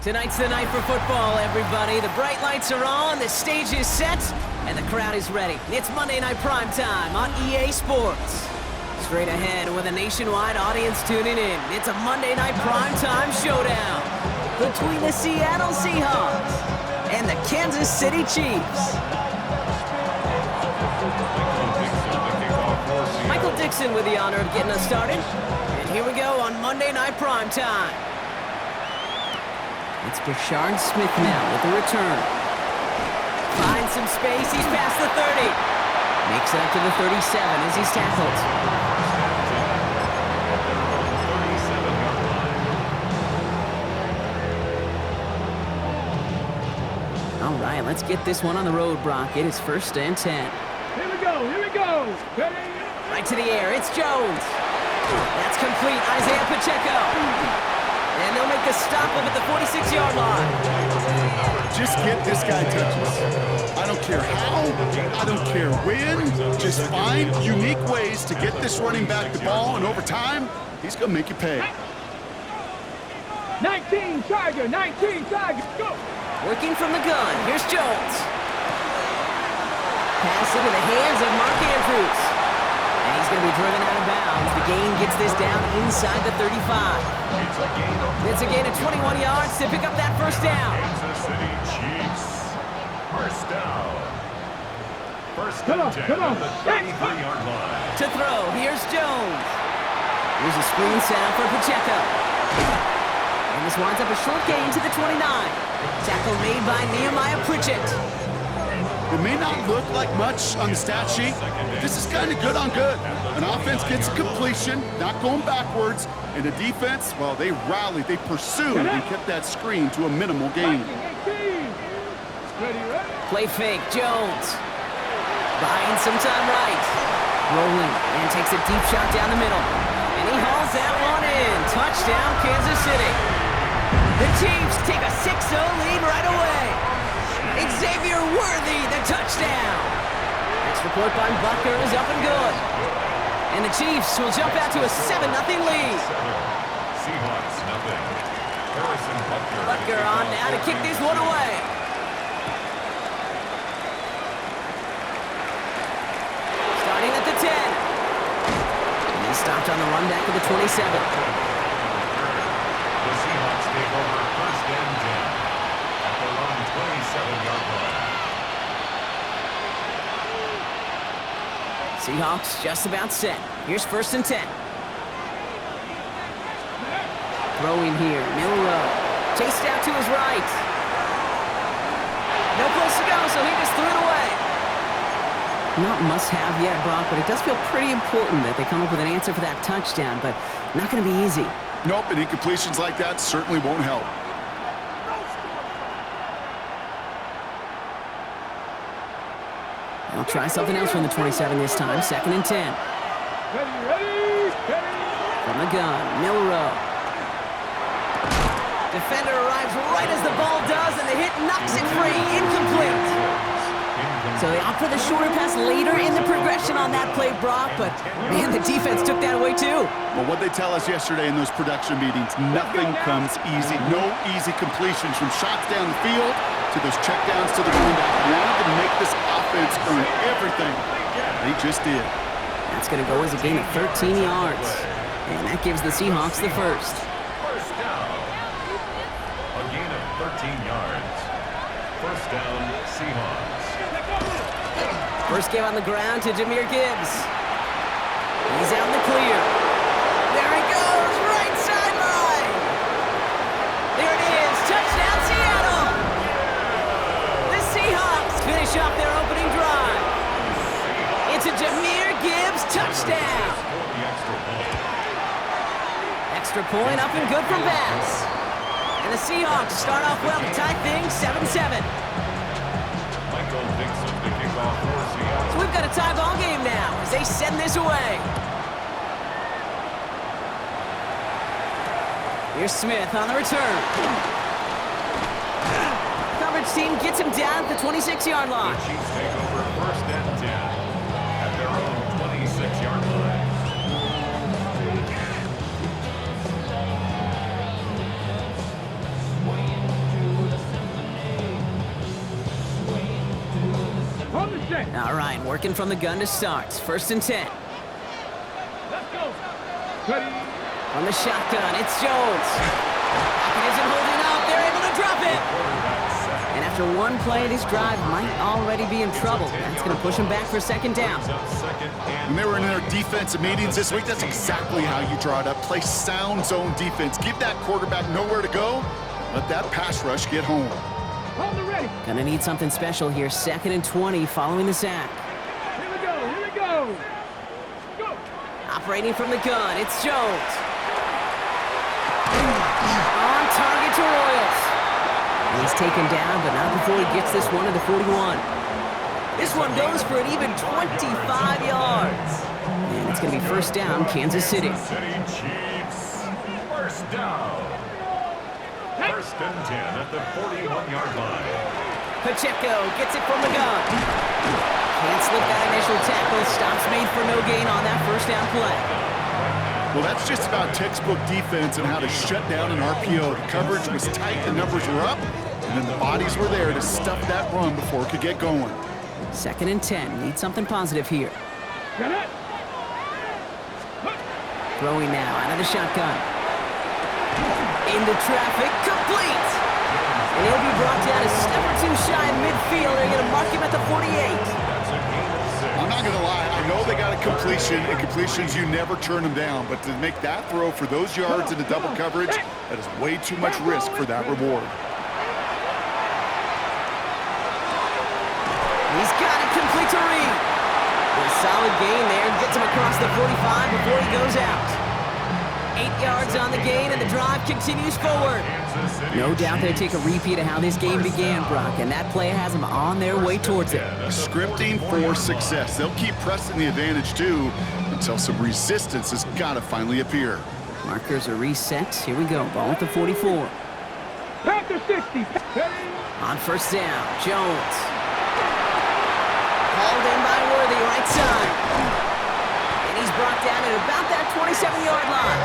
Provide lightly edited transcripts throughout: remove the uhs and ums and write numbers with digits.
Tonight's the night for football, everybody. The bright lights are on, the stage is set, and the crowd is ready. It's Monday Night Primetime on EA Sports. Straight ahead with a nationwide audience tuning in, it's a Monday Night Primetime showdown between the Seattle Seahawks and the Kansas City Chiefs. Michael Dixon with the honor of getting us started. And here we go on Monday Night Primetime. It's Brashard Smith now with the return. Finds some space, he's past the 30. Makes it up to the 37 as he's tackled. All right, let's get this one on the road, Brock. It is 1st and 10. Here we go. Ready? Right to the air, it's Jones. That's complete, Isaiah Pacheco. And they'll make the stop up at the 46-yard line. Just get this guy touches. I don't care how, I don't care when. Just find unique ways to get this running back the ball, and over time, he's going to make you pay. 19 Tiger, go! Working from the gun, here's Jones. Pass into the hands of Mark Andrews. And he's going to be driven out of bounds. The gain gets this down inside the 35. It's a gain of 21 yards to pick up that first down. Kansas City Chiefs. First down. Come on. 33-yard line. To throw, here's Jones. Here's a screen set up for Pacheco. And this winds up a short gain to the 29. Tackle made by Nehemiah Pritchett. It may not look like much on the stat sheet, but this is kind of good on good. An offense gets a completion, not going backwards, and the defense, well, they rallied, they pursued, and kept that screen to a minimal gain. Ready? Play fake, Jones. Buying some time right. Rolling, and takes a deep shot down the middle. And he hauls that one in. Touchdown, Kansas City. The Chiefs take a 6-0 lead right away. Xavier Worthy, the touchdown. Extra point by Butker is up and good. And the Chiefs will jump out to a 7-0 lead. Seahawks, nothing. Harrison Butker. Butker on now to kick this one away. Starting at the 10. And he stopped on the run back of the 27. The Seahawks take over 1st and 10 at their own 27-yard line. Seahawks just about set. Here's 1st and 10. Throwing here, Milrow. Chased out to his right. No place to go, so he just threw it away. Not must-have yet, Brock, but it does feel pretty important that they come up with an answer for that touchdown, but not going to be easy. Nope, and incompletions like that certainly won't help. They'll try something else from the 27 this time. 2nd and 10. Ready? From the gun, Milrow. Defender arrives right as the ball does, and the hit knocks it free. Incomplete. So they opt for the shorter pass later in the progression on that play, Brock, but man, the defense took that away too. Well, what they tell us yesterday in those production meetings, nothing comes easy. No easy completions from shots down the field to those checkdowns to the running back. They wanted to make this offense earn everything. They just did. That's going to go as a gain of 13 yards. And that gives the Seahawks the first. First down. A gain of 13 yards. First down, Seahawks. First give on the ground to Jahmyr Gibbs. He's out in the clear. There he goes, right sideline. There it is, touchdown Seattle. The Seahawks finish off their opening drive. It's a Jahmyr Gibbs touchdown. Extra point up and good from Bass. And the Seahawks start off well to tie things 7-7. Michael Dixon to kick off for Seattle. So we've got a tie ball game now as they send this away. Here's Smith on the return. Coverage team gets him down at the 26-yard line. The Chiefs take over 1st and 10 at their own 26-yard line. All right, working from the gun to start. First and 10. Let's go. Ready. From the shotgun, it's Jones. Pocket isn't holding up. They're able to drop it. And after one play, this drive might already be in trouble. That's going to push him back for second down. When they were in their defensive meetings this week, that's exactly how you draw it up. Play sound zone defense. Give that quarterback nowhere to go. Let that pass rush get home. Hold it ready. Gonna need something special here. Second and 20 following the sack. Here we go. Here we go. Go. Operating from the gun, it's Jones. On target to Royals. He's taken down, but not before he gets this one to the 41. This one goes for an even 25 yards. And it's going to be first down, Kansas City. City Chiefs. First down. First and 10 at the 41-yard line. Pacheco gets it from the gun. Can't slip that initial tackle. Stops made for no gain on that first down play. Well, that's just about textbook defense and how to shut down an RPO. The coverage was tight, the numbers were up, and then the bodies were there to stuff that run before it could get going. Second and 10. Need something positive here. Get it. Throwing now out of the shotgun. Into traffic, complete! And he'll be brought down a step or two shy of midfield. They're going to mark him at the 48. That's a gain of 6. I'm not going to lie, I know they got a completion, and completions, you never turn them down, but to make that throw for those yards into double coverage, that is way too much risk for that reward. He's got it complete to Reed. A solid gain there, gets him across the 45 before he goes out. 8 yards on the gain, and the drive continues forward. No doubt they take a repeat of how this game began, Brock, and that play has them on their way towards it. Scripting for success. They'll keep pressing the advantage, too, until some resistance has got to finally appear. Markers are reset. Here we go. Ball at the 44. Panther 60. On first down, Jones. Hauled in by Worthy, right side. And he's brought down at about that 27-yard line.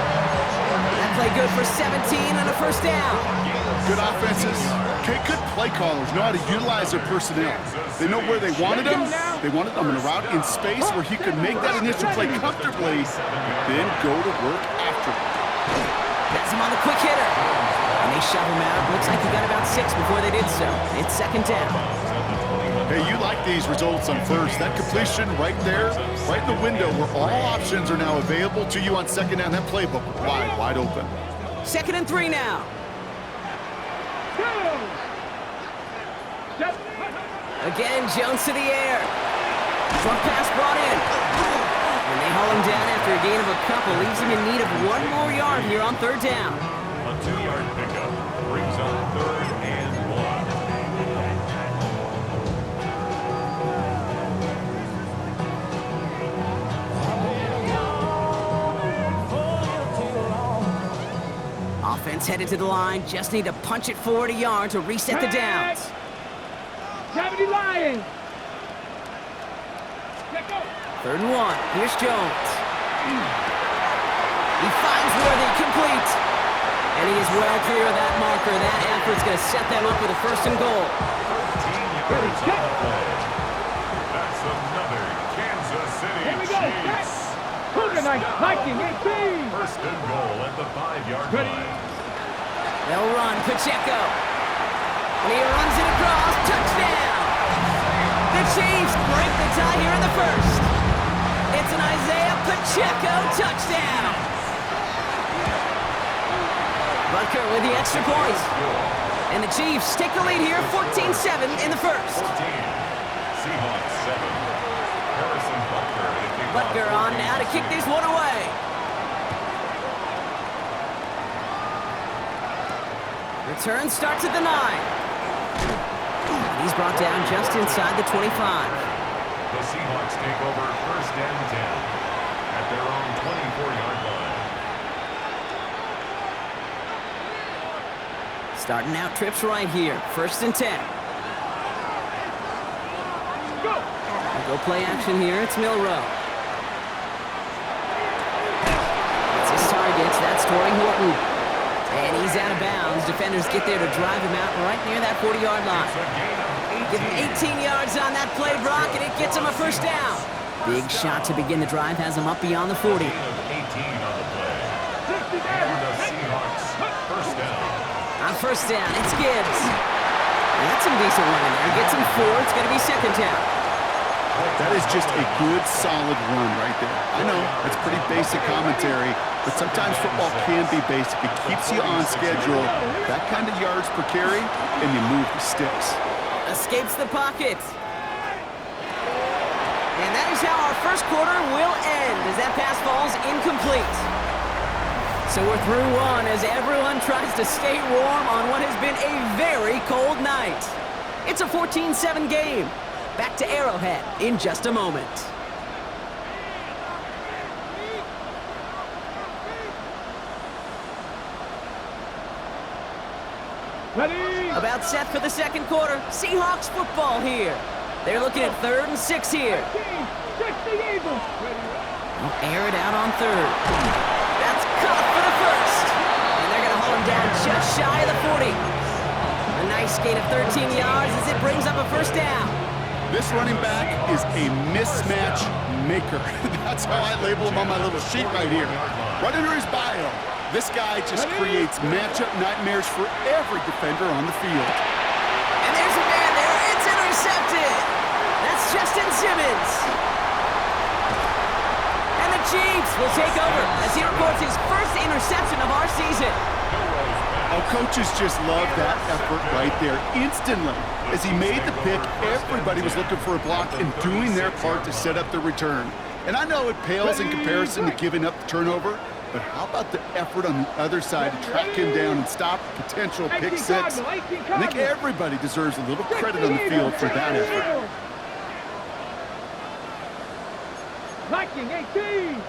That play good for 17 and a first down. Good offenses, okay, good play callers know how to utilize their personnel. They know where they wanted him. They wanted him in a route in space where he could make that initial play comfortably, then go to work after. That's him on the quick hitter. And they shove him out. Looks like he got about 6 before they did so. It's second down. Hey, you like these results on first. That completion right there, right in the window where all options are now available to you on second down. That playbook wide open. Second and 3 now. Again, Jones to the air. Front pass brought in. And they haul him down after a gain of a couple. Leaves him in need of 1 more yard here on third down. A 2-yard pickup brings on third and 1. Offense headed to the line. Just need to punch it forward a yard to reset the downs. 70 Lions. Third and 1. Here's Jones. He finds Worthy, complete. And he is well clear of that marker. That effort's going to set them up with a first and goal. 13 yards on the play. That's another Kansas City Here we go. Chiefs. Cougar Viking 18. First and goal at the 5-yard line. They'll run, Pacheco. And he runs it across, touchdown! The Chiefs break the tie here in the first. It's an Isaiah Pacheco touchdown! Butker with the extra point. And the Chiefs take the lead here, 14-7 in the first. 14. Seahawks 7. Harrison Butker to kick off. Butker on now to kick this one away. Return starts at the 9. He's brought down just inside the 25. The Seahawks take over first and 10 at their own 24-yard line. Starting out trips right here. First and 10. Go play action here. It's Milrow. It's his targets. That's Torrey Horton. And he's He's out of bounds. Defenders get there to drive him out right near that 40-yard line. Give him 18 yards on that play, Brock, and it gets him a first down. Big shot to begin the drive has him up beyond the 40. On first down, it's Gibbs. That's some decent running there. Gets him 4. It's going to be second down. That is just a good, solid run right there. I know, it's pretty basic commentary, but sometimes football can be basic. It keeps you on schedule, that kind of yards per carry, and you move the sticks. Escapes the pocket. And that is how our first quarter will end as that pass falls incomplete. So we're through one as everyone tries to stay warm on what has been a very cold night. It's a 14-7 game. Back to Arrowhead in just a moment. Ready? About set for the second quarter. Seahawks football here. They're looking at 3rd and 6 here. 60 Eagles. They'll air it out on 3rd. That's caught for the first. And they're going to hold him down just shy of the 40. A nice gain of 13 yards as it brings up a first down. This running back is a mismatch maker. That's how I label him on my little sheet right here. Right under his bio, this guy just creates matchup nightmares for every defender on the field. And there's a man there. It's intercepted. That's Justin Simmons. And the Chiefs will take over as he records his first interception of our season. Oh, coaches just love that effort right there. Instantly, as he made the pick, everybody was looking for a block and doing their part to set up the return. And I know it pales in comparison to giving up the turnover, but how about the effort on the other side to track him down and stop potential pick six? I think everybody deserves a little credit on the field for that effort. Viking 18.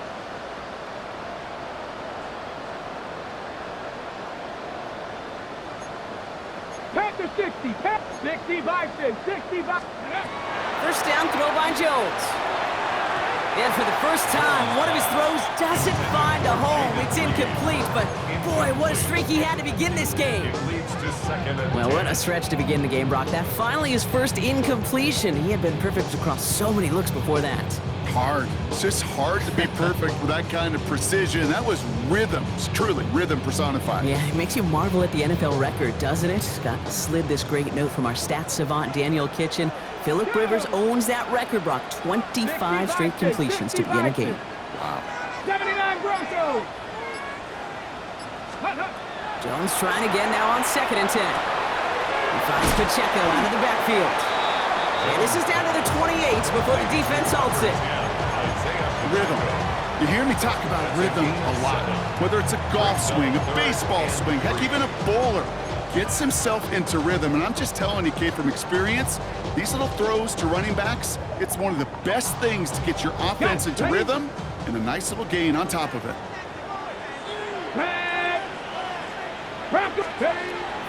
Panther 60. 65, 65. First down throw by Jones. And for the first time, one of his throws doesn't find a home. It's incomplete, but boy, what a streak he had to begin this game. Well, what a stretch to begin the game, Brock. That finally his first incompletion. He had been perfect across so many looks before that. Hard. It's just hard to be perfect with that kind of precision. That was rhythm. It's truly rhythm personified. Yeah, it makes you marvel at the NFL record, doesn't it? Scott slid this great note from our stats savant, Daniel Kitchen. Phillip Rivers owns that record, Brock. 25 straight completions to begin a game. Wow. 79 Broncos. Jones trying again now on 2nd and 10. He finds Pacheco out of the backfield. And this is down to the 28 before the defense halts it. Rhythm. You hear me talk about rhythm a lot. Whether it's a golf swing, a baseball swing, heck, even a bowler gets himself into rhythm. And I'm just telling you, kid, from experience, these little throws to running backs, it's one of the best things to get your offense into rhythm and a nice little gain on top of it.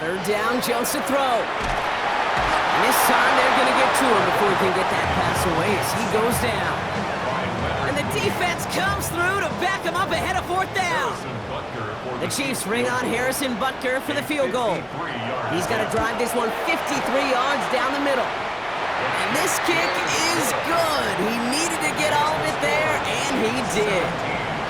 3rd down, Jones to throw. And this time they're going to get to him before he can get that pass away as he goes down. And the defense comes through to back him up ahead of 4th down. The Chiefs bring on Harrison Butker for the field goal. He's got to drive this one 53 yards down the middle. And this kick is good. He needed to get all of it there, and he did.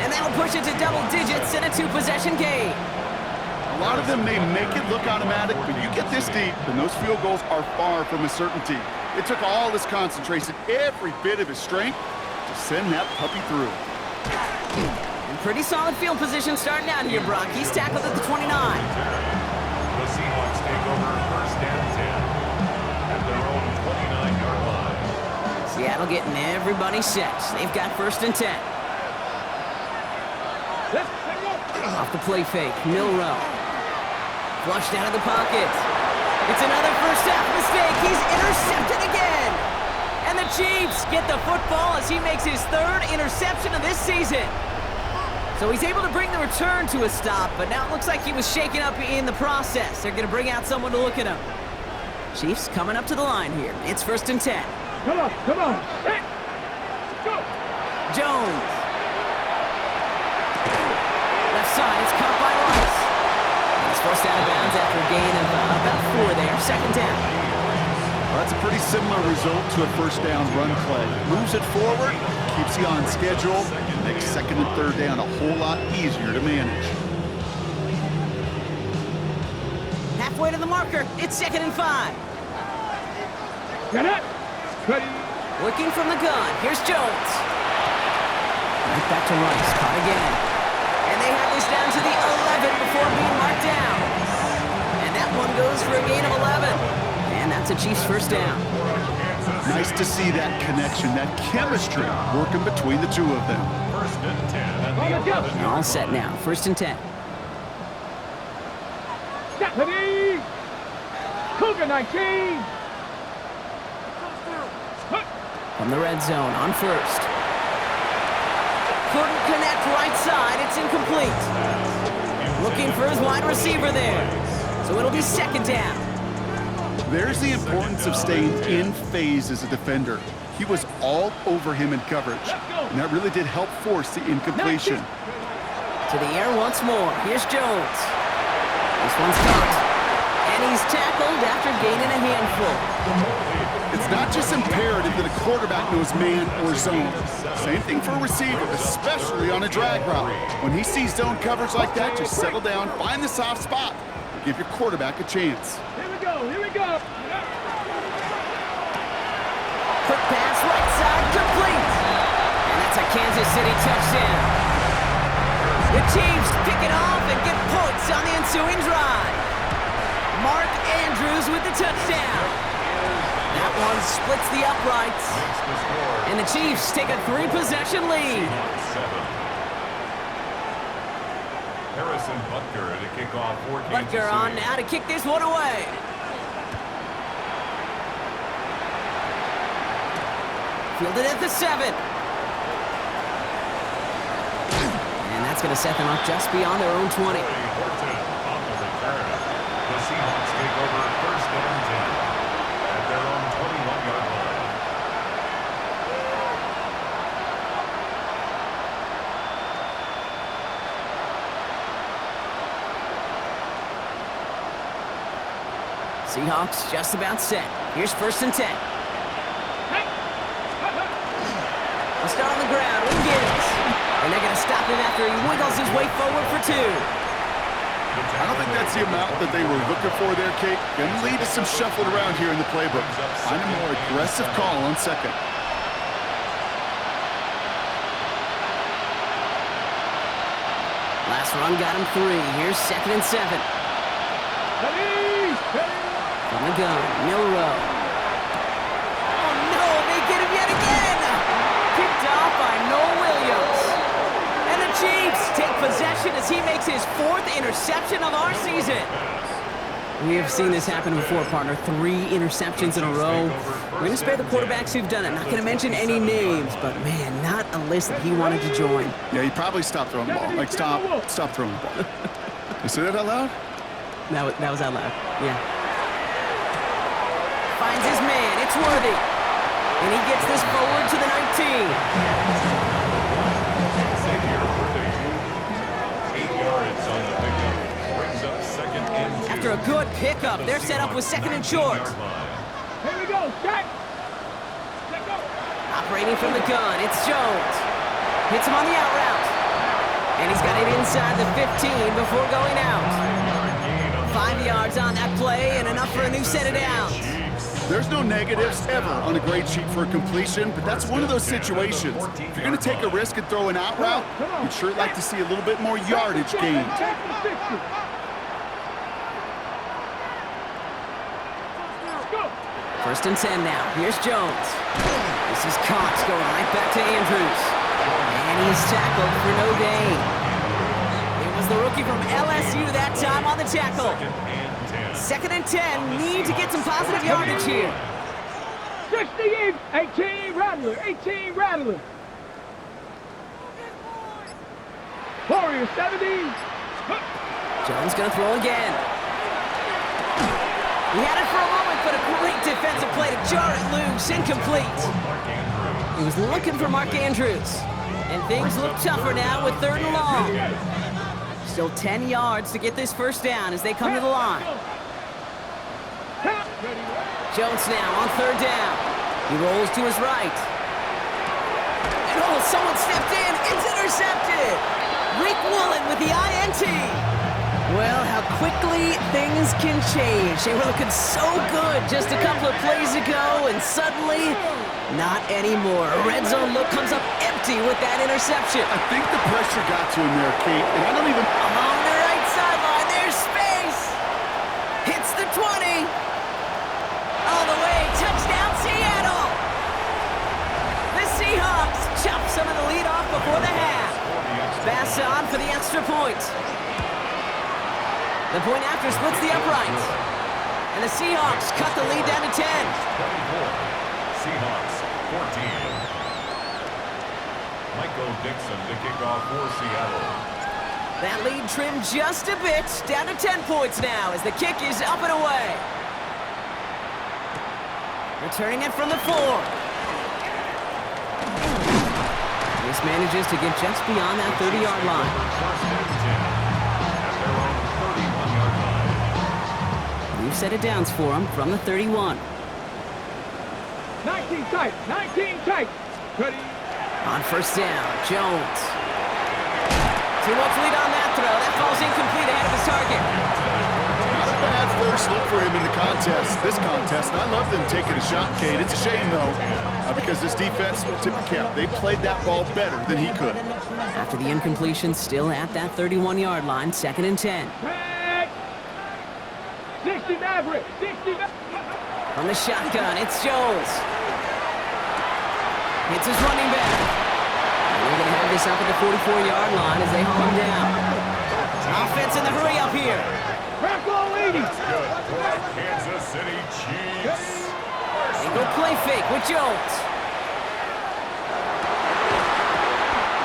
And that'll push it to double digits in a 2-possession game. A lot of them may make it look automatic, but you get this deep, and those field goals are far from a certainty. It took all his concentration, every bit of his strength, to send that puppy through. And pretty solid field position starting out here, Brock. He's tackled at the 29. The Seahawks take over 1st and 10 at their own 29-yard line. Seattle getting everybody set. They've got 1st and 10. Off the play fake, Milrow. Flushed out of the pocket. It's another first half mistake. He's intercepted again. And the Chiefs get the football as he makes his 3rd interception of this season. So he's able to bring the return to a stop, but now it looks like he was shaken up in the process. They're going to bring out someone to look at him. Chiefs coming up to the line here. It's 1st and 10. Come on, come on. Hey. Go. Jones. Left side, it's caught by Rice. He's Forced out of bounds after a gain of about 4 there. Second down. Well, that's a pretty similar result to a first down run play. Moves it forward, keeps you on schedule, makes second and third down a whole lot easier to manage. Halfway to the marker. It's 2nd and 5. Get it. Ready. Working from the gun. Here's Jones. Right back to Rice. Caught again. And they have this down to the 11 before being marked down. And that one goes for a gain of 11. And that's a Chiefs first down. Nice to see that connection, that chemistry working between the two of them. First and 10 at the 11. All set now. 1st and 10. Ready. Cougar 19. From the red zone on 1st. Couldn't connect right side. It's incomplete. Looking for his wide receiver there. So it'll be 2nd down. There's the importance of staying in phase as a defender. He was all over him in coverage, and that really did help force the incompletion. To the air once more. Here's Jones. This one's caught. And he's tackled after gaining a handful. It's not just imperative that a quarterback knows man or zone. Same thing for a receiver, especially on a drag route. When he sees zone coverage like that, just settle down, find the soft spot, and give your quarterback a chance. Here we go. Here we go. Quick pass right side, complete. And that's a Kansas City touchdown. The Chiefs pick it off and get points on the ensuing drive. Mark Andrews with the touchdown. That one splits the uprights. And the Chiefs take a 3-possession lead. Harrison Butker to kick off for Kansas Butker on City. now to kick this one away. Fielded at the 7. And that's going to set them up just beyond their own 20. Horton on the return. The Seahawks take over 1st and 10 at their own 21-yard line. Seahawks just about set. Here's 1st and 10. We'll start on the ground with Gibbs. And they're going to stop him after he wiggles his way forward for 2. I don't think that's the amount that they were looking for there, Kate. Going to lead to some shuffling around here in the playbook. Find a more aggressive call on 2nd. Last run got him 3. Here's 2nd and 7. Ready. From the gun, Milrow. Oh no, they get him yet again! Picked off by Noel Williams. And the Chiefs take possession as he makes his 4th interception of our season. We have seen this happen before, partner. 3 interceptions in a row. We're going to spare the quarterbacks who've done it. Not going to mention any names, but man, not a list that he wanted to join. Yeah, he probably stopped throwing the ball. Like, stop throwing the ball. You say that out loud? That was out loud, yeah. Finds his man, it's Worthy. And he gets this forward to the 19. Xavier Worthy, 8 yards on the pickup. Brings up 2nd and 2. After a good pickup, they're set up with 2nd and short. Here we go. Check. Let go. Operating from the gun, it's Jones. Hits him on the out route. And he's got it inside the 15 before going out. 5 yards on that play and enough for a new set of downs. There's no negatives ever on a grade sheet for a completion, but that's one of those situations. If you're going to take a risk and throw an out route, you'd sure like to see a little bit more yardage gained. Go. 1st and 10 now. Here's Jones. This is Cox going right back to Andrews. And he's tackled for no gain. It was the rookie from LSU that time on the tackle. 2nd and 10. Need to get some positive yardage here. 60 in. 18 Rattler. 18 Rattler. Warrior 70. Jones going to throw again. He had it for a moment, but a great defensive play to jar it loose. Incomplete. He was looking for Mark Andrews. And things look tougher now with 3rd and long. Still 10 yards to get this first down as they come to the line. Jones now on third down. He rolls to his right. And oh, someone stepped in. It's intercepted. Rick Woolen with the INT. Well, how quickly things can change. They were looking so good just a couple of plays ago, and suddenly, not anymore. A red zone look comes up empty with that interception. I think the pressure got to him there, Kate, and I don't even... Along the right sideline, there's space. Hits the 20. All the way, touchdown Seattle. The Seahawks chop some of the lead off before the half. Bass on for the extra point. The point after splits the upright. And the Seahawks cut the lead down to 10. 24. Seahawks 14. Michael Dixon to kick off for Seattle. That lead trimmed just a bit, down to 10 points now as the kick is up and away. Returning it from the 4. This manages to get just beyond that 30-yard line. First and 10 at their own 31-yard line. We've set it downs for him from the 31. 19 tight, 19 tight. Ready. On first down, Jones. Too much lead on that throw. That falls incomplete ahead of his target. Not a bad first look for him in the this contest. And I love them taking a shot, Kate. It's a shame, though, because this defense, tip of cap, they played that ball better than he could. After the incompletion, still at that 31-yard line, 2nd and 10. Back. 60 Maverick, 60 Maverick. From the shotgun, it's Jones. It's his running back. We're going to have this up at the 44-yard line as they haul him down. Offense in the hurry up here. Crack all 80. Good for Kansas City Chiefs. They go play fake with Jones.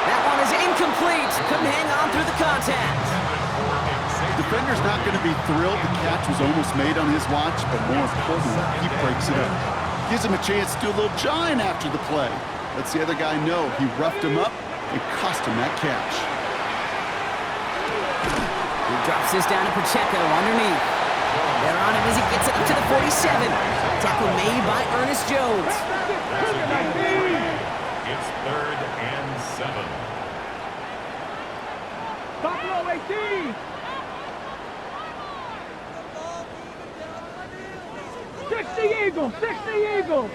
That one is incomplete. Couldn't hang on through the contact. Defender's not going to be thrilled the catch was almost made on his watch, but more importantly, he breaks it up. Gives him a chance to do a little jawing after the play. Lets the other guy know he roughed him up and cost him that catch. He drops this down to Pacheco underneath. They're on him as he gets it up to the 47. Tackle made by Ernest Jones. That's a gain of 3. It's 3rd and 7. Stop low 18. 60 Eagles, 60 Eagles.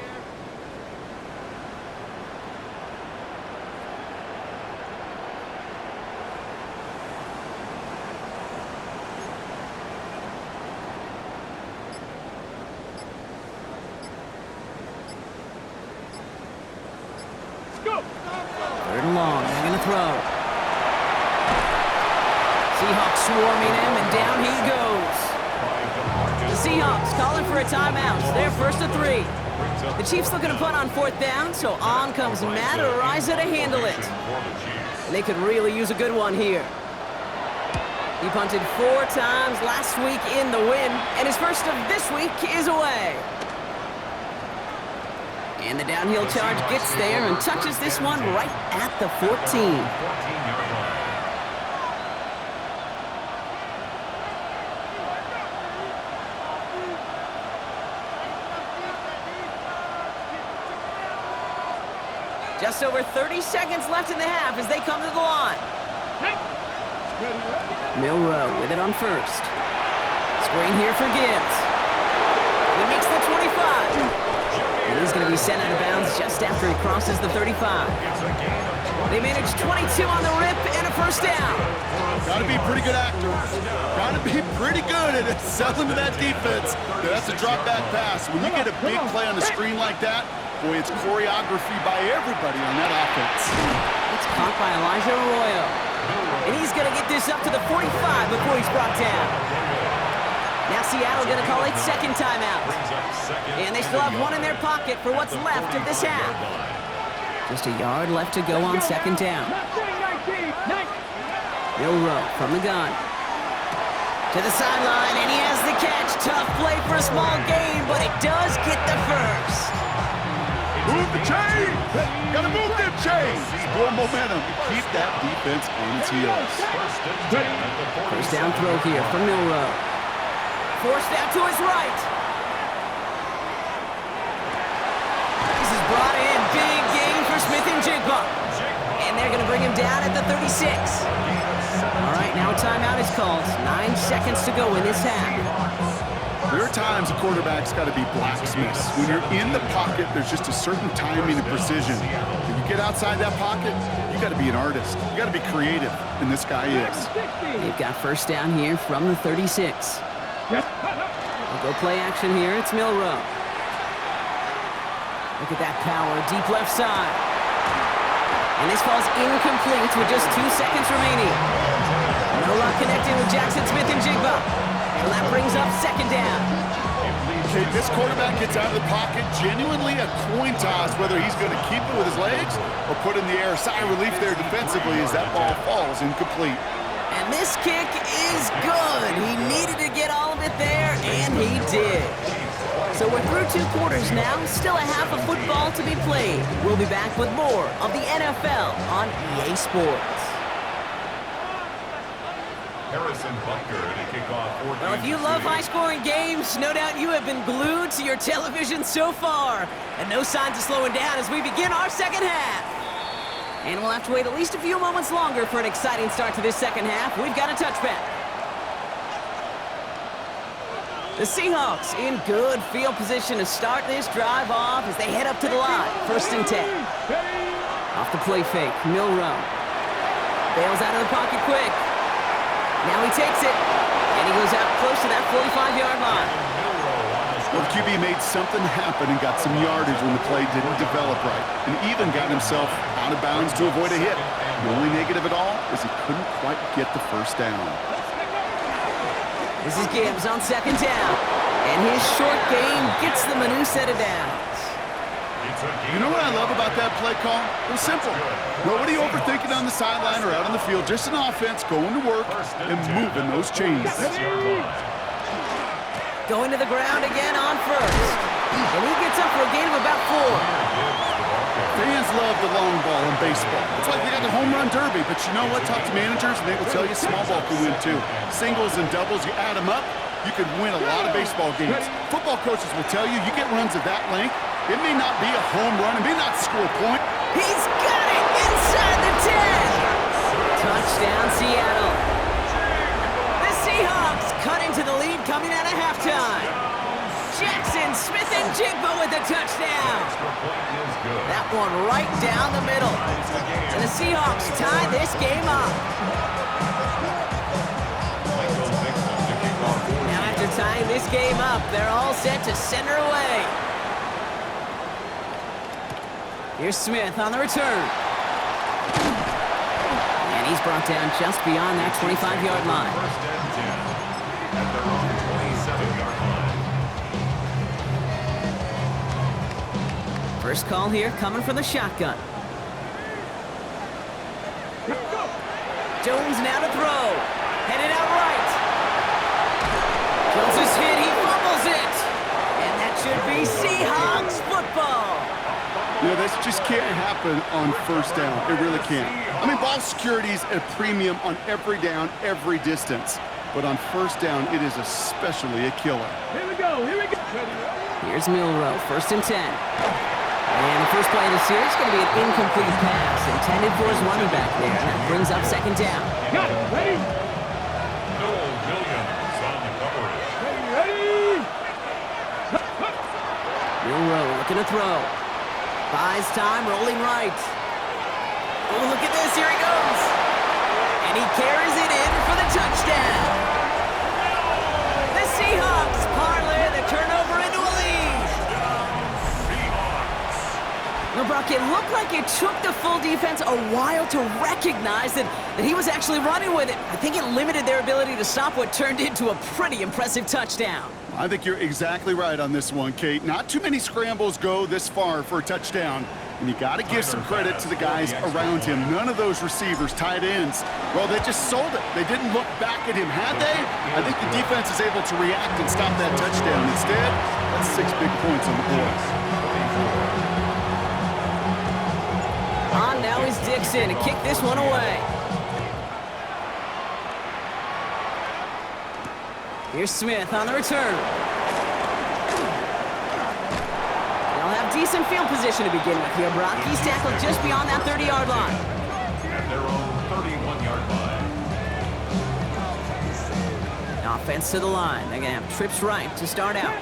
Go. 3rd and long, they're going to throw. Seahawks swarming him, and down he goes. The Seahawks calling for a timeout. They're 1st and 3. The Chiefs looking to punt on 4th down, so on comes Matt Araiza to handle it. And they could really use a good one here. He punted 4 times last week in the win, and his first of this week is away. And the downhill charge gets there and touches this one right at the 14. 14-yard line. Just over 30 seconds left in the half as they come to the line. Milrow with it on first. Screen here for Gibbs. He makes the 25. And he's going to be sent out of bounds just after he crosses the 35. They manage 22 on the rip and a first down. Got to be a pretty good actor. Got to be pretty good at selling to that defense. That's a drop back pass. When you get a big play on the screen like that, boy, it's choreography by everybody on that offense. It's caught by Elijah Arroyo. And he's going to get this up to the 45 before he's brought down. Now Seattle going to call its 2nd timeout. And they still have one in their pocket for what's left of this half. Just a yard left to go on 2nd down. Milrow from the gun. To the sideline, and he has the catch. Tough play for a small gain, but it does get the first. Move the chain. Gotta move them chains. Build momentum and keep that defense on its heels. First down throw here from Milrow. Forced out to his right. This is brought in. Big gain for Smith and Jigba. And they're going to bring him down at the 36. All right, now a timeout is called. 9 seconds to go in this half. There are times a quarterback's got to be blacksmiths. When you're in the pocket, there's just a certain timing and precision. When you get outside that pocket, you got to be an artist. You got to be creative, and this guy is. They've got first down here from the 36. We'll go play action here. It's Milrow. Look at that power, deep left side. And this falls incomplete with just 2 seconds remaining. No luck connecting with Jackson Smith and Jigba. So that brings up second down. Okay, this quarterback gets out of the pocket, genuinely a coin toss whether he's going to keep it with his legs or put in the air. Sigh of relief there defensively as that ball falls incomplete. And this kick is good. He needed to get all of it there, and he did. So we're through 2 quarters now. Still a half of football to be played. We'll be back with more of the NFL on EA Sports. Harrison Butker to kick off. Well, if you love high-scoring games, no doubt you have been glued to your television so far. And no signs of slowing down as we begin our second half. And we'll have to wait at least a few moments longer for an exciting start to this second half. We've got a touchback. The Seahawks in good field position to start this drive off as they head up to the line. First and 10. Off the play fake, Milrow. Bails out of the pocket quick. Now he takes it, and he goes out close to that 45-yard line. Well, the QB made something happen and got some yardage when the play didn't develop right, and even got himself out of bounds to avoid a hit. The only negative at all is he couldn't quite get the first down. This is Gibbs on second down, and his short game gets them a new set of downs. You know what I love about that play call? It was simple. Nobody overthinking on the sideline or out on the field. Just an offense going to work and moving those chains. Going to the ground again on first. And he gets up for a gain of about 4. Fans love the long ball in baseball. It's like they got the home run derby, but you know what? Talk to managers and they will tell you small ball can win too. Singles and doubles, you add them up, you could win a lot of baseball games. Football coaches will tell you get runs of that length. It may not be a home run, it may not score a point. He's got it inside the 10. Touchdown, Seattle. The Seahawks cut into the lead coming out of halftime. Jackson Smith and Jigba with the touchdown. That one right down the middle. And the Seahawks tie this game up. Now after tying this game up, they're all set to center away. Here's Smith on the return. And he's brought down just beyond that 25-yard line. First and 10 at their own 27-yard line. First call here coming from the shotgun. Jones now to throw. Headed out right. Jones is hit. He fumbles it. And that should be Seahawks football. You know, this just can't happen on first down. It really can't. I mean, ball security is at a premium on every down, every distance. But on first down, it is especially a killer. Here we go. Here we go. Here's Milrow, first and 10. And the first play of the series is going to be an incomplete pass intended for his running back there. And that brings up second down. Got it. Ready? Noel Williams on the coverage. Ready? Milrow looking to throw. Buys time, rolling right. Oh, look at this. Here he goes. And he carries it in for the touchdown. The Seahawks parlay the turnover into a lead. No, Brock, it looked like it took the full defense a while to recognize that he was actually running with it. I think it limited their ability to stop what turned into a pretty impressive touchdown. I think you're exactly right on this one, Kate. Not too many scrambles go this far for a touchdown. And you got to give some credit to the guys around him. None of those receivers, tight ends, well, they just sold it. They didn't look back at him. Had they? I think the defense is able to react and stop that touchdown. Instead, that's 6 big points on the board. On now is Dixon to kick this one away. Here's Smith on the return. They'll have decent field position to begin with here, Brock. He's tackled just beyond that 30-yard line. At their own 31-yard line. Offense to the line. They're going to have trips right to start out.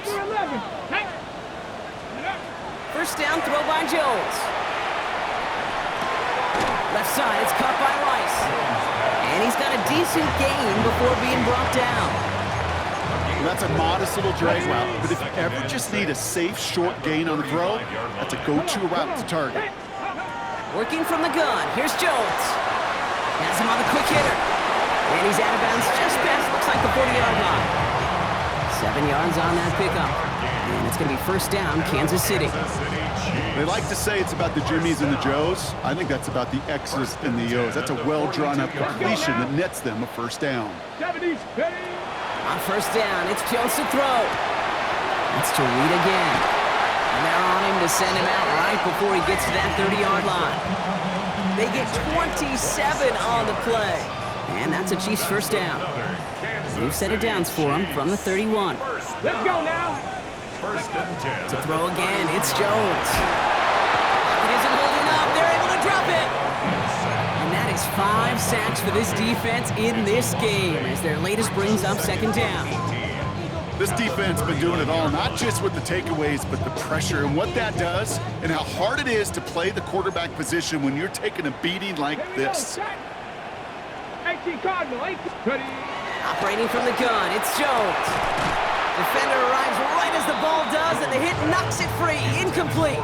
First down, throw by Jones. Left side, it's caught by Rice. And he's got a decent gain before being brought down. Well, that's a modest little drag route, but if you ever just need a safe, short gain on the throw, that's a go-to route to target. Working from the gun, here's Jones. Has him on the quick hitter. And he's out of bounds just past, looks like the 40-yard line. 7 yards on that pickup. And it's going to be first down, Kansas City. They like to say it's about the Jimmies and the Joes. I think that's about the X's and the O's. That's a well-drawn-up completion that nets them a first down. On first down, it's Jones to throw. That's to Reed again. And they're on him to send him out right before he gets to that 30-yard line. They get 27 on the play. And that's a Chiefs first down. New set of downs for him from the 31. Let's go now. First and 10. To throw again, it's Jones. It isn't holding up. They're able to drop it. And that is 5 sacks for this defense in this game as their latest brings up second down. This defense has been doing it all, not just with the takeaways, but the pressure and what that does and how hard it is to play the quarterback position when you're taking a beating like this. 18 Cardinal, 18. Ready. Operating from the gun, it's Jones. Defender arrives right as the ball does, and the hit knocks it free. Incomplete.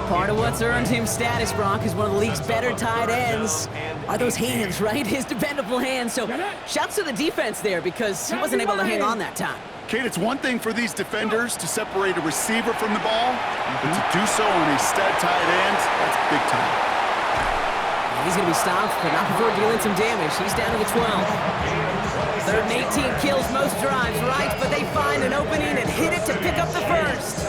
Part of what's earned him status, Brock, is one of the league's better tight ends. Are those hands, right? His dependable hands. So shouts to the defense there because he wasn't able to hang on that time. Kate, it's one thing for these defenders to separate a receiver from the ball, but to do so on a stud tight end, that's big time. He's going to be stopped, but not before dealing some damage. He's down to the 12. Third and 18 kills most drives, right? But they find an opening and hit it to pick up the first.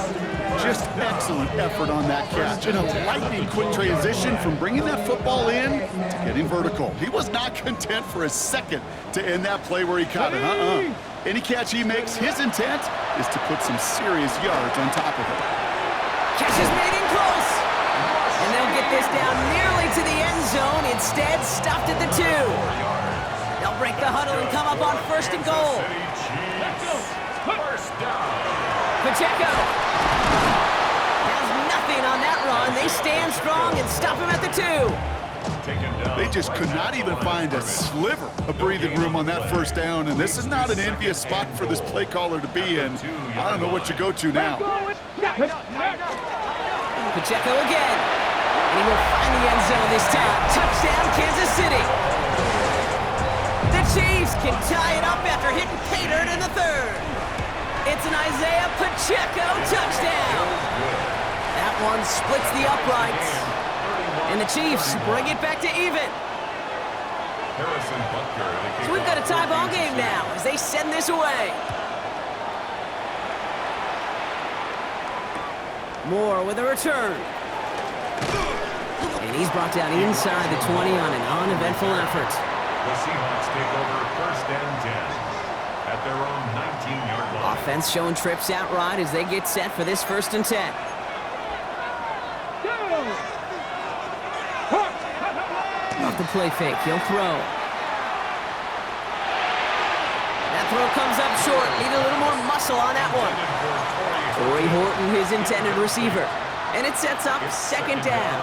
Just excellent effort on that catch. And a lightning quick transition from bringing that football in to getting vertical. He was not content for a second to end that play where he caught it. Any catch he makes, his intent is to put some serious yards on top of it. Catch is made in close. And they'll get this down nearly to the end zone. Instead, stopped at the 2. They'll break the huddle and come up on first and goal. Pacheco has nothing on that run. They stand strong and stop him at the 2. They just could not even find a sliver of breathing room on that first down, and this is not an envious spot for this play caller to be in. I don't know what you go to now. Pacheco again. And he will find the end zone this time. Touchdown, Kansas City. The Chiefs can tie it up after hitting pay dirt in the 3rd. It's an Isaiah Pacheco touchdown. That one splits the uprights. And the Chiefs bring it back to even. So we've got a tie ball game now as they send this away. Moore with a return. And he's brought down inside the 20 on an uneventful effort. The Seahawks take over first and 10 at their own 19-yard line. Offense showing trips out right as they get set for this first and 10. Off the play fake, he'll throw. That throw comes up short. Need a little more muscle on that one. Torrey Horton, his intended receiver. And it sets up second down.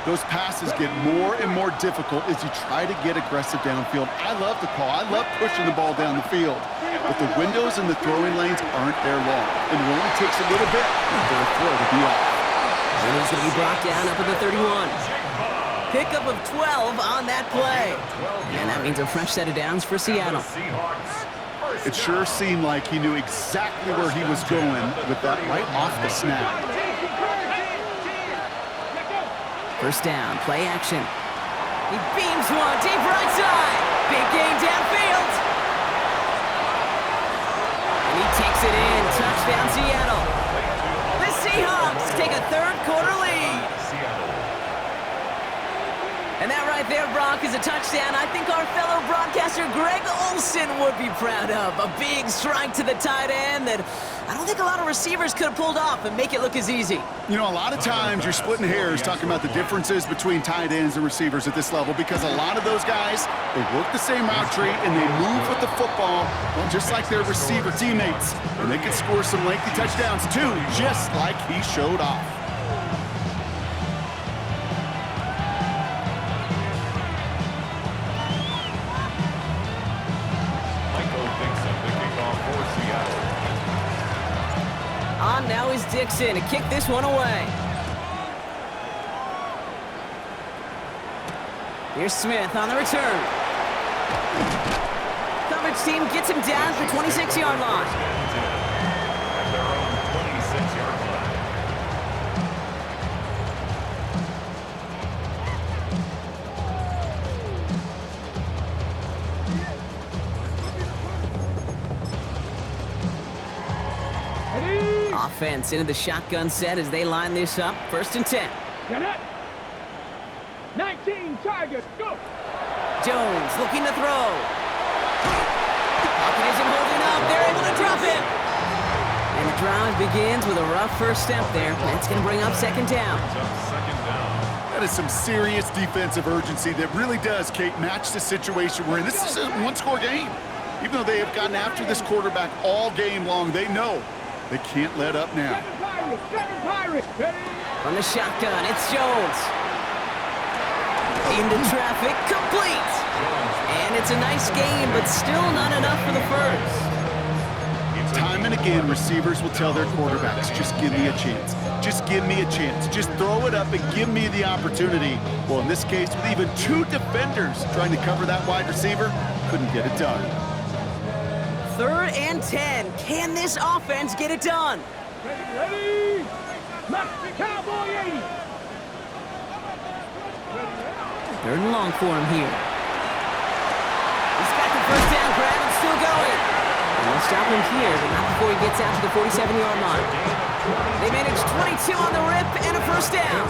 Those passes get more and more difficult as you try to get aggressive downfield. I love the call. I love pushing the ball down the field. But the windows in the throwing lanes aren't there long. And it only takes a little bit for a throw to be off. And he's going to be brought down up at the 31. Pickup of 12 on that play. And that means a fresh set of downs for Seattle. It sure seemed like he knew exactly where he was going with that right off the snap. First down, play action. He beams one deep right side. Big gain downfield. And he takes it in. Touchdown, Seattle. The Seahawks take a 3rd quarter lead. And that right there, Brock, is a touchdown I think our fellow broadcaster Greg Olson would be proud of. A big strike to the tight end that I don't think a lot of receivers could have pulled off and make it look as easy. You know, a lot of times you're splitting hairs talking about the differences between tight ends and receivers at this level because a lot of those guys, they work the same route tree and they move with the football, well, just like their receiver teammates. And they can score some lengthy touchdowns too, just like he showed off. On now is Dixon to kick this one away. Here's Smith on the return. Coverage team gets him down at the 26-yard line. At their own 26-yard line. Offense into the shotgun set as they line this up. 1st and 10. Get it. 19 targets. Go. Jones looking to throw. Pocket isn't holding up. They're able to drop it. And the drive begins with a rough first step there. That's going to bring up 2nd down. That is some serious defensive urgency that really does, Kate, match the situation we're in. This is a one-score game. Even though they have gotten after this quarterback all game long, they know they can't let up now. Seven Pirates. Ready. From the shotgun, it's Jones. Into traffic, complete. And it's a nice game, but still not enough for the first. Time and again, receivers will tell their quarterbacks, just give me a chance. Just give me a chance. Just throw it up and give me the opportunity. Well, in this case, with even 2 defenders trying to cover that wide receiver, couldn't get it done. 3rd and 10. Can this offense get it done? Ready. Let's the Cowboy 80. 3rd and long for him here. He's got the first down grab and still going. And they'll stop him here, but not before he gets out to the 47-yard line. They managed 22 on the rip and a first down.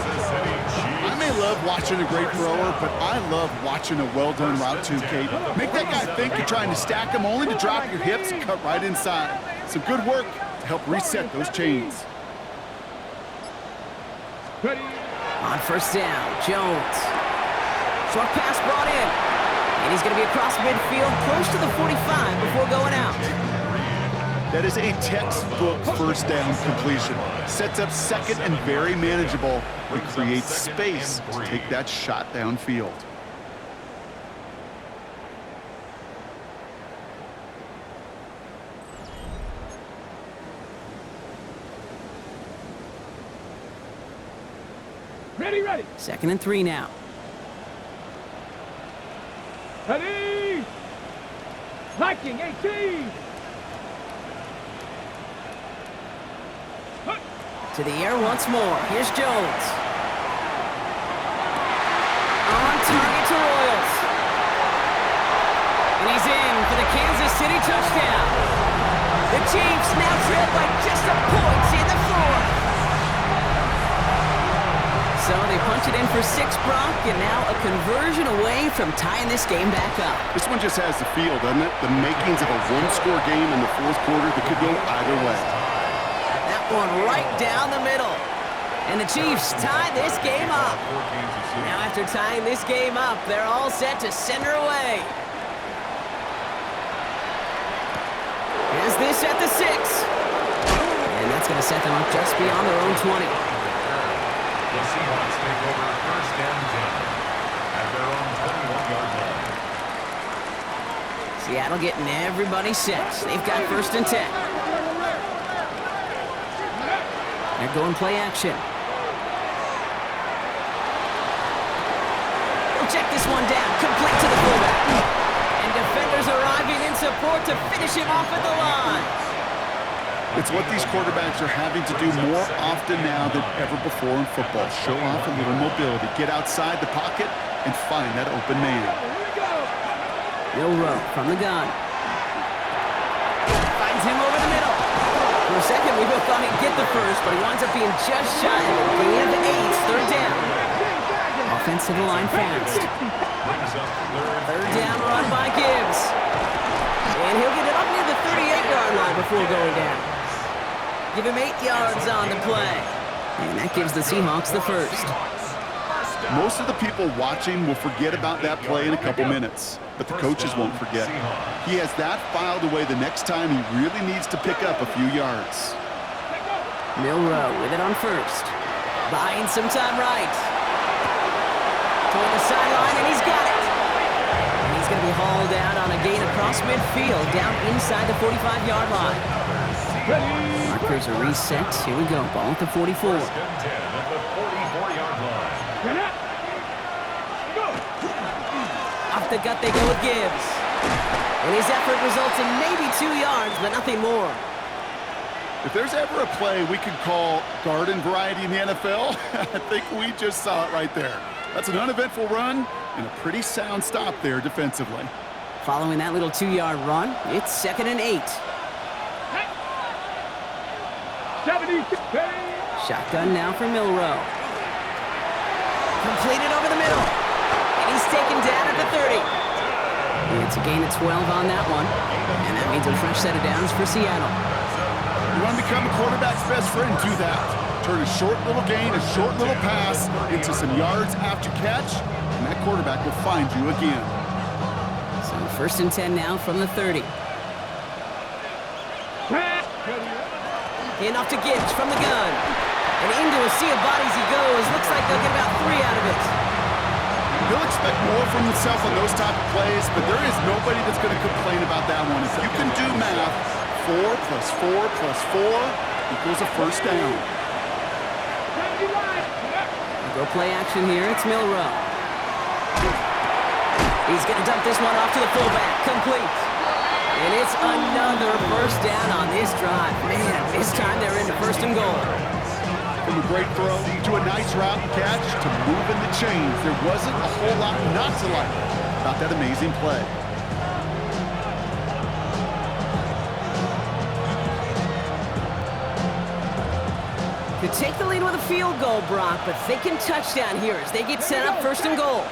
I may love watching a great thrower, but I love watching a well-done route too, Kate. Make that guy think you're trying to stack him only to drop your hips and cut right inside. Some good work to help reset those chains. Ready. On 1st down, Jones. Short pass brought in. And he's going to be across midfield, close to the 45 before going out. That is a textbook 1st down completion. Sets up 2nd and very manageable. It creates space to take that shot downfield. Ready. 2nd and 3 now. Ready. Viking 18. To the air once more. Here's Jones. On target to Royals. And he's in for the Kansas City touchdown. The Chiefs now trail by just a point in the 4th. So they punch it in for 6, Brock, and now a conversion away from tying this game back up. This one just has the feel, doesn't it? The makings of a one-score game in the 4th quarter that could go either way. That one right down the middle. And the Chiefs tie this game up. Now after tying this game up, they're all set to send her away. Is this at the 6? And that's going to set them up just beyond their own 20. The Seahawks take over 1st and 10 at their own 21-yard line. Seattle getting everybody set. They've got 1st and 10. They're going play action. They'll check this one down, complete to the fullback. And defenders arriving in support to finish him off at the line. It's what these quarterbacks are having to do more often now than ever before in football. Show off a little mobility, get outside the pocket, and find that open man. Bill Rowe from the gun. Finds him over the middle. For a second, we both thought he'd get the first, but he winds up being just shy of a gain of 8, 3rd down. Offense to the line fast. Brings up Third down run by Gibbs. And he'll get it up near the 38-yard line before going down. Give him 8 yards on the play. And that gives the Seahawks the first. Most of the people watching will forget about that play in a couple minutes, but the coaches won't forget. He has that filed away the next time he really needs to pick up a few yards. Milroe with it on first. Buying some time right. Toward the sideline, and he's got it. And he's going to be hauled out on a gain across midfield, down inside the 45-yard line. Markers are reset. Here we go. Ball at the 44. First and 10 at the 44-yard line. Off the gut they go with Gibbs. And his effort results in maybe 2 yards, but nothing more. If there's ever a play we could call garden variety in the NFL, I think we just saw it right there. That's an uneventful run and a pretty sound stop there defensively. Following that little 2-yard run, it's 2nd and 8. 70. Shotgun now for Milroe. Completed over the middle. And he's taken down at the 30. It's a gain of 12 on that one. And that means a fresh set of downs for Seattle. You want to become a quarterback's best friend, do that. Turn a short little gain, a short little pass into some yards after catch, and that quarterback will find you again. So 1st and 10 now from the 30. And off to Gibbs from the gun. And into a sea of bodies he goes. Looks like they'll get about 3 out of it. He'll expect more from himself on those type of plays, but there is nobody that's going to complain about that one. If you can do math, 4 plus 4 plus 4 equals a first down. Go play action here. It's Milroe. He's going to dump this one off to the fullback. Complete. And it's another first down on this drive. Man, this time they're into 1st and goal. From a great throw to a nice route and catch to moving the chains, there wasn't a whole lot not to like about that amazing play. Could take the lead with a field goal, Brock, but thinking touchdown here as they get set up 1st and goal.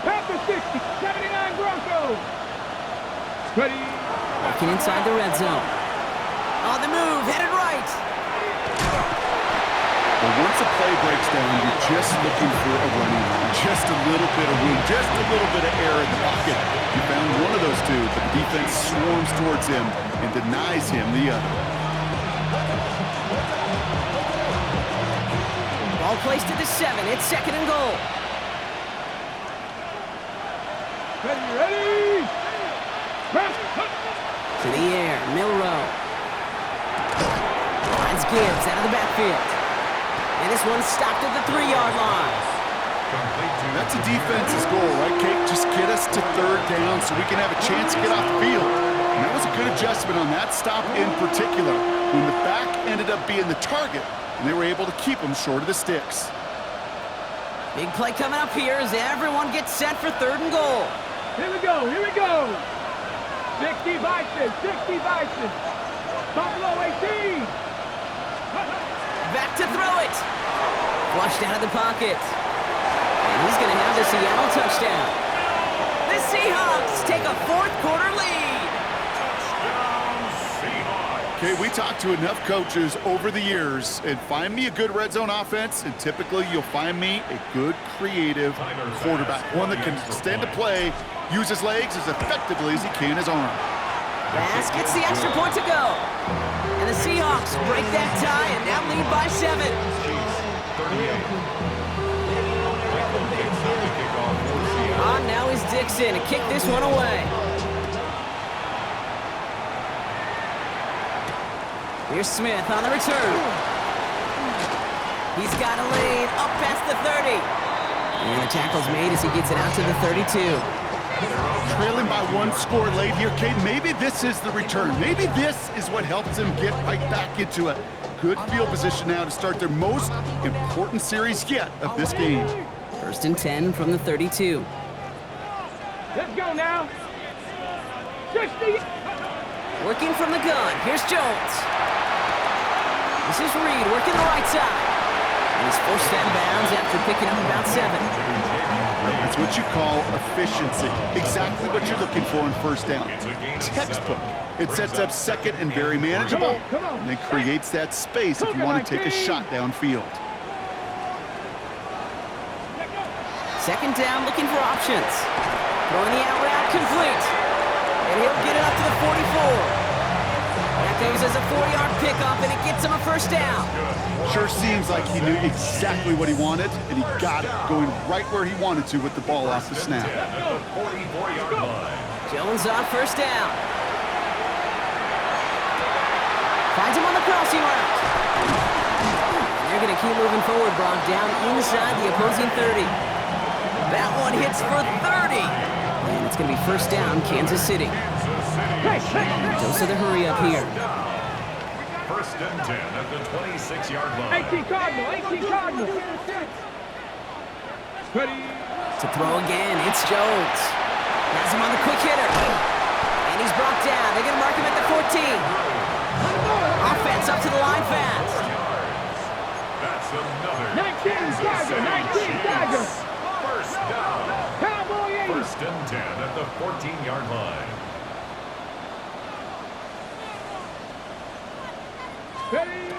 Panther 60, 79 Broncos. Ready. Working inside the red zone. On the move, headed right. But once a play breaks down, you're just looking for a running line, just a little bit of room, just a little bit of air in the pocket. You found one of those two, but the defense swarms towards him and denies him the other. Ball placed at the 7. It's 2nd and goal. Ready. To the air, Milroe. Finds Gibbs out of the backfield. And this one's stopped at the 3-yard line. That's a defense's goal, right, Kate? Just get us to 3rd down so we can have a chance to get off the field. And that was a good adjustment on that stop in particular, when the back ended up being the target, and they were able to keep him short of the sticks. Big play coming up here as everyone gets set for 3rd and goal. Here we go. 60 Bison. Buffalo 18. Back to throw it. Flushed out of the pocket. And he's going to have the Seattle touchdown. The Seahawks take a 4th quarter lead. Okay, we talked to enough coaches over the years, and find me a good red zone offense, and typically you'll find me a good creative quarterback, one that can extend a play, use his legs as effectively as he can his arm. Bass gets the extra point to go. And the Seahawks break that tie and now lead by 7. On now is Dixon to kick this one away. Here's Smith on the return. He's got a lane up past the 30. And the tackle's made as he gets it out to the 32. Trailing by 1 score late here, Kate. Maybe this is the return. Maybe this is what helps them get right back into it. Good field position now to start their most important series yet of this game. 1st and 10 from the 32. Let's go now. 60. Working from the gun. Here's Jones. This is Reed working the right side. And he's forced out of bounds after picking up about 7. That's what you call efficiency. Exactly what you're looking for in first down. Textbook. It sets up second and very manageable, and it creates that space if you want to take a shot downfield. Second down, looking for options. Throwing the out route, complete. And he'll get it up to the 44. That goes as a 4-yard pickup, and it gets him a first down. Sure seems like he knew exactly what he wanted, and he got it, going right where he wanted to with the ball off the snap. Jones on first down. Finds him on the crossing route. And they're going to keep moving forward, Brock, down inside the opposing 30. That one hits for 30. And it's going to be first down, Kansas City. Dose of the hurry up here. First and 10 at the 26-yard line. 18 Cardinal, 18 Cardinal. Ready. To throw again, it's Jones. Has him on the quick hitter. And he's brought down. They're going to mark him at the 14. Offense up to the line fast. That's another 19 Tiger, 19 Tiger. first down. Cowboy 80. First and 10 at the 14-yard line. Ready.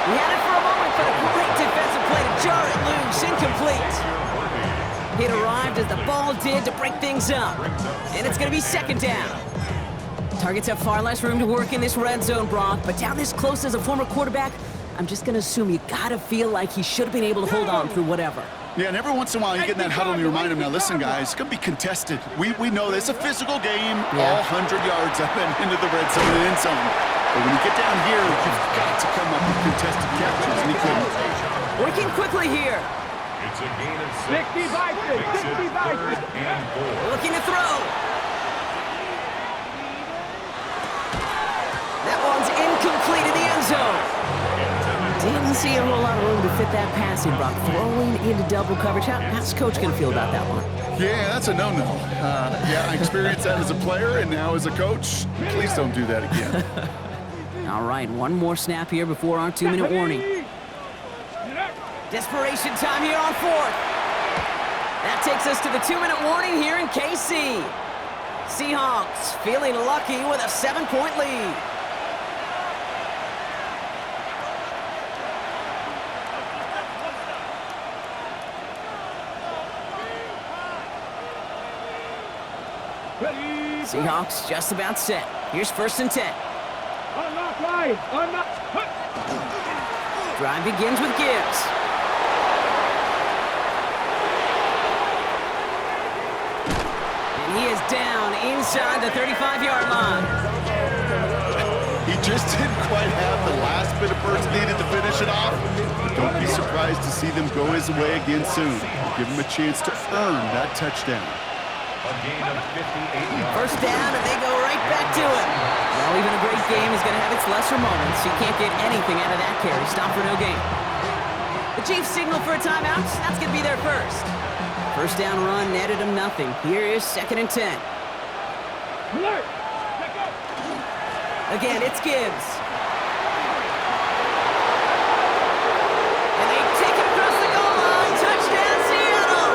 We had it for a moment, but a great defensive play to jar it loose. Incomplete. It arrived as the ball did to break things up. And it's going to be second down. Targets have far less room to work in this red zone, Brock, but down this close as a former quarterback, I'm just going to assume you got to feel like he should have been able to hold on through whatever. Yeah, and every once in a while you get in that huddle and you remind him, now listen guys, it's going to be contested. We know this, it's a physical game, all 100 yards up and into the red zone and end zone. But when you get down here, you've got to come up with contested catches, and he couldn't. Working quickly here. It's a gain of 60 6. Vikings, Makes it 60 Vikings. 3rd and 4. Looking to throw. That one's incomplete in the end zone. Didn't see a whole lot of room to fit that passing, Brock. Throwing into double coverage. How's Coach going to feel about that one? Yeah, that's a no-no. Yeah, I experienced that as a player and now as a coach. Please don't do that again. All right, one more snap here before our 2-minute warning. Desperation time here on 4th. That takes us to the 2-minute warning here in KC. Seahawks feeling lucky with a 7-point lead. Ready. Seahawks just about set. Here's first and 10. Unlock line. Unlock. Drive begins with Gibbs. And he is down inside the 35-yard line. He just didn't quite have the last bit of burst needed to finish it off. But don't be surprised to see them go his way again soon. Give him a chance to earn that touchdown. A gain of 58 yards. First down, and they go right back to it. Well, even a great game is going to have its lesser moments. You can't get anything out of that carry. Stop for no gain. The Chiefs signal for a timeout. That's going to be their first. First down run netted them nothing. Here is second and 10. Alert. Again, it's Gibbs. And they take it across the goal line. Touchdown, Seattle!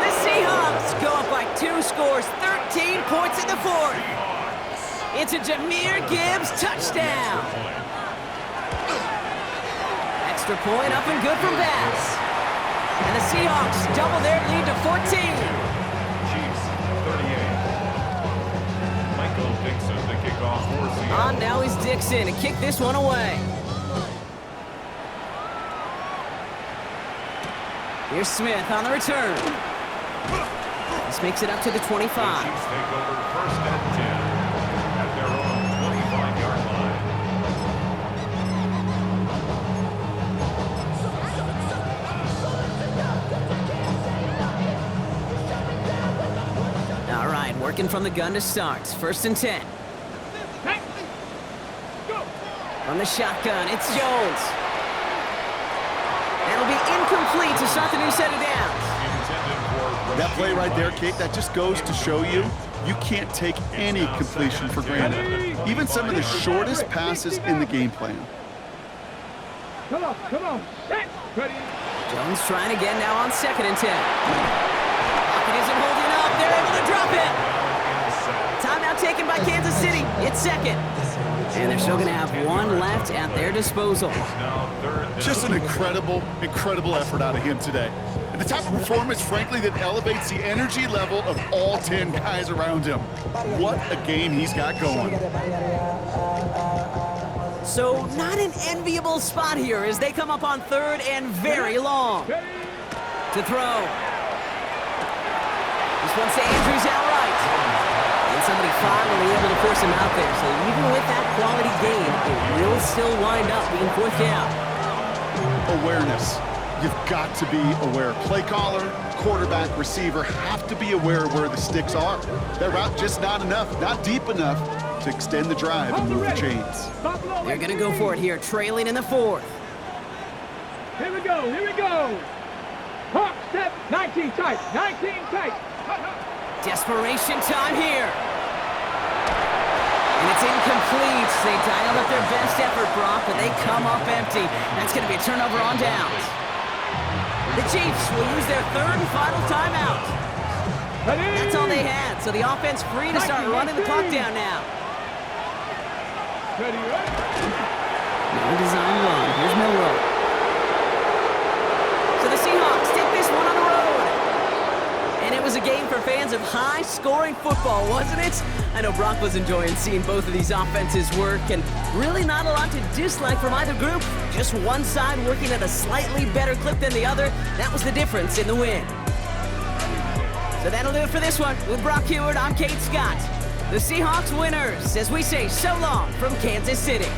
The Seahawks go up by 2 scores, 13 points in the 4th. It's a Jahmyr Gibbs touchdown. Extra point up and good from Bass. And the Seahawks double their lead to 14. Chiefs 38. Michael Dixon to kick off for Seattle. On now is Dixon to kick this one away. Here's Smith on the return. This makes it up to the 25. Chiefs take over first and 10 at their own 25-yard line. All right, working from the gun to start. First and 10. Hey. Go. From the shotgun, it's Jones. That'll be incomplete to start the new set of downs. That play right there, Kate, that just goes to show you, you can't take any completion for granted. even some of the shortest passes in the game plan. Come on, set, ready. Jones trying again now on 2nd and 10. Pocket isn't holding up. They're able to drop it. Timeout taken by Kansas City. It's 2nd. And they're still going to have one left at their disposal. Just an incredible effort out of him today. And the type of performance, frankly, that elevates the energy level of all 10 guys around him. What a game he's got going. So not an enviable spot here as they come up on 3rd and very long. To throw. This one's to Andrews outright. And somebody finally able to force him out there. So even with that quality game, it will still wind up being 4th down. Awareness. You've got to be aware. Play caller, quarterback, receiver have to be aware of where the sticks are. That route just not enough, not deep enough to extend the drive and move the chains. They're going to go for it here, trailing in the 4th. Here we go. Hawk, step, 19 tight. Desperation time here. And it's incomplete. They dialed up their best effort, Brock, but they come up empty. That's going to be a turnover on downs. The Chiefs will use their 3rd and final timeout. That's all they had, so the offense free to start running the clock down now. Ready. No design run. Here's Milrow. So the Seahawks take this one on the road. And it was a game for fans of high-scoring football, wasn't it? I know Brock was enjoying seeing both of these offenses work, and really not a lot to dislike from either group. Just one side working at a slightly better clip than the other. That was the difference in the win. So that'll do it for this one. With Brock Heward, I'm Kate Scott. The Seahawks winners, as we say so long from Kansas City.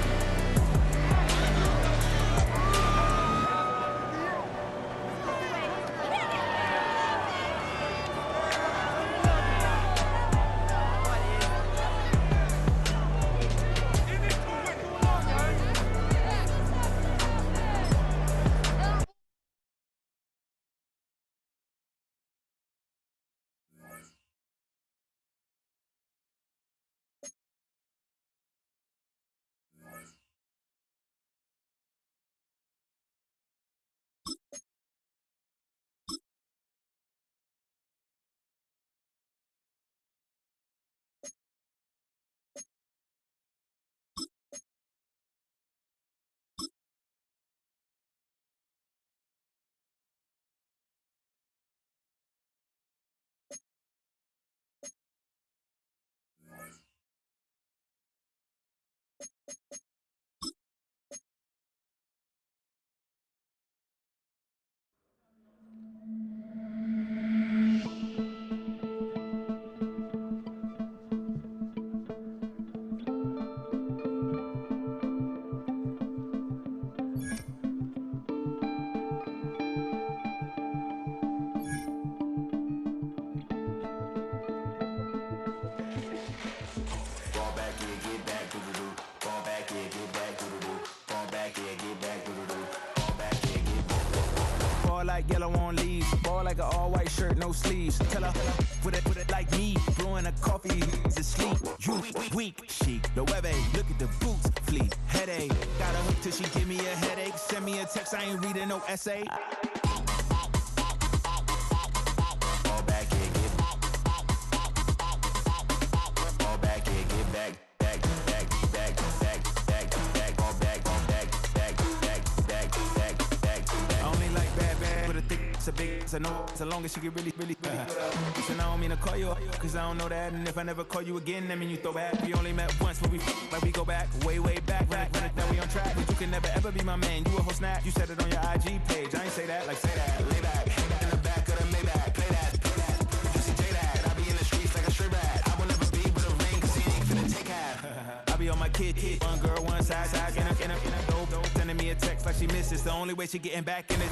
Like yellow on leaves, ball like an all-white shirt, no sleeves. Tell her, put it like me, blowing a coffee, he's asleep. You weak, chic, the webby, look at the boots, fleet, headache. Got a hook till she give me a headache. Send me a text, I ain't reading no essay. Ball back here, get back. A big, so no, so long as she get really Listen, I don't mean to call you, cause I don't know that. And if I never call you again, that mean you throw back. We only met once, but we go back, way back. Run it down, we on track. But you can never ever be my man. You a whole snap, you said it on your IG page. I ain't say that, like say that. Lay back, in the back of the Maybach. Play that. You see that. I be in the streets like a stray rat. I will never be with a ring, cause he ain't finna take half. I be on my kid. One girl, one side, in a dope. Sending me a text like she misses. The only way she getting back in it.